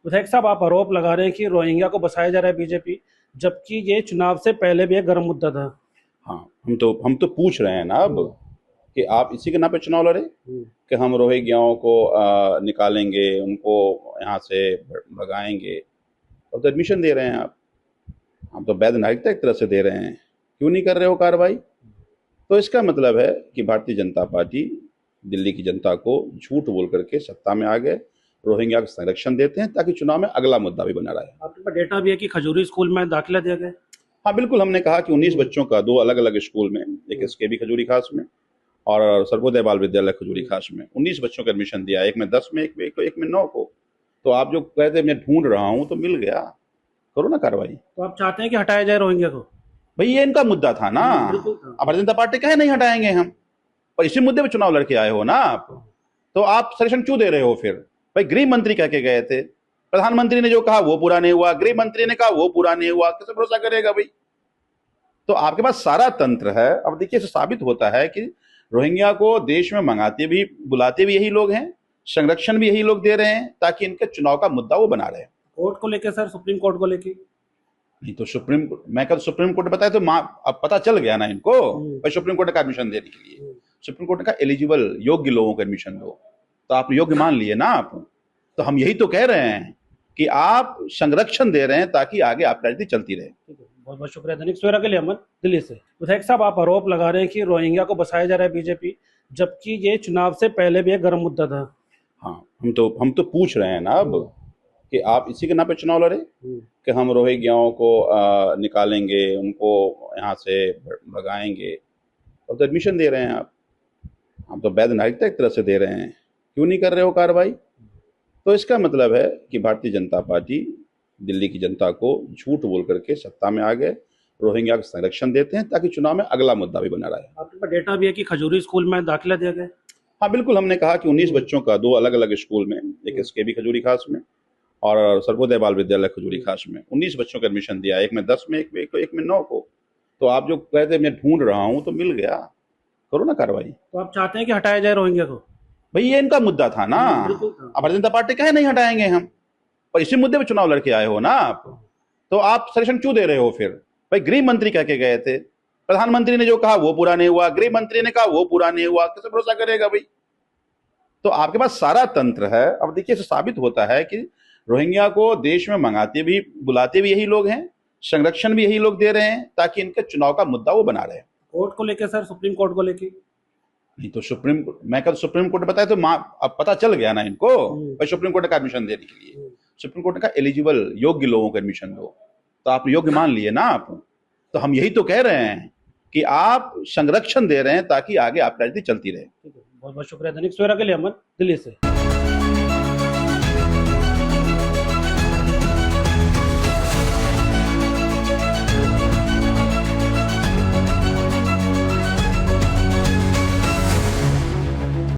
विधायक साहब, आप आरोप लगा रहे हैं कि रोहिंग्या को बसाया जा रहा है बीजेपी, जबकि ये चुनाव से पहले भी एक गर्म मुद्दा था। हाँ, हम तो पूछ रहे हैं ना अब कि आप इसी के नाम पे चुनाव लड़े कि हम रोहिंग्याओं को निकालेंगे, उनको यहाँ से भगाएंगे। अब तो एडमिशन दे रहे हैं आप, हम तो वैध नागरिकता एक तरह से दे रहे हैं, क्यों नहीं कर रहे हो कार्रवाई? तो इसका मतलब है कि भारतीय जनता पार्टी दिल्ली की जनता को झूठ बोल करके सत्ता में आ गए, रोहिंग्या का संरक्षण देते हैं ताकि चुनाव में अगला मुद्दा भी बना रहे। आपके पास डेटा भी है कि खजूरी स्कूल में दाखिला दिया गया। हाँ बिल्कुल, हमने कहा कि 19 बच्चों का 2 अलग अलग स्कूल में, एक एसकेबी खजूरी खास में और सर्वोदय बाल विद्यालय खजूरी खास में 19 बच्चों को एडमिशन दिया, एक में 10 में, एक में 9 को। तो आप जो कहते मैं ढूंढ रहा हूँ तो मिल गया, करो ना कार्रवाई। तो आप चाहते हैं कि हटाया जाए रोहिंग्या को? भाई ये इनका मुद्दा था ना, बिल्कुल था। अब भारतीय जनता पार्टी कहे नहीं हटाएंगे हम, पर इसी मुद्दे पे चुनाव लड़के आए हो ना आप, तो आप सजेशन क्यों दे रहे हो फिर? भाई गृह मंत्री कह के गए थे, प्रधानमंत्री ने जो कहा वो पूरा नहीं हुआ, गृह मंत्री ने कहा वो पूरा नहीं हुआ, कैसे भरोसा करेगा भाई? तो आपके पास सारा तंत्र है। अब देखिए, इससे साबित होता है कि रोहिंग्या को देश में मंगाते भी बुलाते भी यही लोग हैं, संरक्षण भी यही लोग दे रहे हैं ताकि इनके चुनाव का मुद्दा वो बना रहे हैं। कोर्ट को लेकर सर, सुप्रीम कोर्ट को लेकर नहीं तो मैं कल सुप्रीम कोर्ट बताया तो अब पता चल गया ना इनको, भाई सुप्रीम कोर्ट का एडमिशन देने के लिए सुप्रीम कोर्ट का एलिजिबल योग्य लोगों को एडमिशन दो, तो आप योग्य मान लिए ना आप। तो हम यही तो कह रहे हैं कि आप संरक्षण दे रहे हैं ताकि आगे आपकी राजनीति चलती रहे। बहुत बहुत शुक्रिया। दैनिक सवेरा के लिए अमन, दिल्ली से। विधायक साहब, आप आरोप लगा रहे हैं कि रोहिंग्या को बसाया जा रहा है बीजेपी, जबकि ये चुनाव से पहले भी एक गर्म मुद्दा था। हाँ, हम तो पूछ रहे हैं ना अब कि आप इसी के नाम पे चुनाव लड़े कि हम रोहिंग्याओं को निकालेंगे, उनको यहाँ से भगाएंगे। अब तो एडमिशन दे रहे हैं आप, हम तो वैध नागरिकता एक तरह से दे रहे हैं, क्यों नहीं कर रहे हो कार्रवाई? तो इसका मतलब है कि भारतीय जनता पार्टी दिल्ली की जनता को झूठ बोल करके सत्ता में आ गए, रोहिंग्या का संरक्षण देते हैं ताकि चुनाव में अगला मुद्दा भी बना रहे। आपके पास डेटा भी है कि खजूरी स्कूल में दाखिला दिया गया। हाँ बिल्कुल, हमने कहा कि 19 बच्चों का 2 अलग अलग स्कूल में, एक एसकेबी खजूरी खास में और सर्वोदय बाल विद्यालय खजूरी खास में 19 बच्चों को एडमिशन दिया, एक में 10 में, एक में 9 को। तो आप जो कहते मैं ढूंढ रहा हूँ तो मिल गया, करो ना कार्रवाई। तो आप चाहते हैं कि हटाया जाए रोहिंग्या को? भाई ये इनका मुद्दा था ना, बिल्कुल था। अब भारतीय जनता पार्टी कहे नहीं हटाएंगे हम, पर इसी मुद्दे पे चुनाव लड़के आए हो ना आप, तो आप सजेशन क्यों दे रहे हो फिर? भाई गृह मंत्री कह के गए थे, प्रधानमंत्री ने जो कहा वो पूरा नहीं हुआ, गृह मंत्री ने कहा वो पूरा नहीं हुआ, कैसे भरोसा करेगा भाई? तो आपके पास सारा तंत्र है। अब देखिए, इससे साबित होता है कि रोहिंग्या को देश में मंगाते भी बुलाते भी यही लोग हैं, संरक्षण भी यही लोग दे रहे हैं ताकि इनके चुनाव का मुद्दा वो बना रहे हैं। कोर्ट को लेकर सर, सुप्रीम कोर्ट को लेकर नहीं तो मैं कल सुप्रीम कोर्ट बताया तो अब पता चल गया ना इनको, भाई सुप्रीम कोर्ट का एडमिशन देने के लिए सुप्रीम कोर्ट का एलिजिबल योग्य लोगों को एडमिशन दो, तो आप योग्य मान लिए ना आप। तो हम यही तो कह रहे हैं कि आप संरक्षण दे रहे हैं ताकि आगे आपकी राजनीति चलती रहे। बहुत बहुत शुक्रिया। दैनिक सवेरा के लिए अमन, दिल्ली से।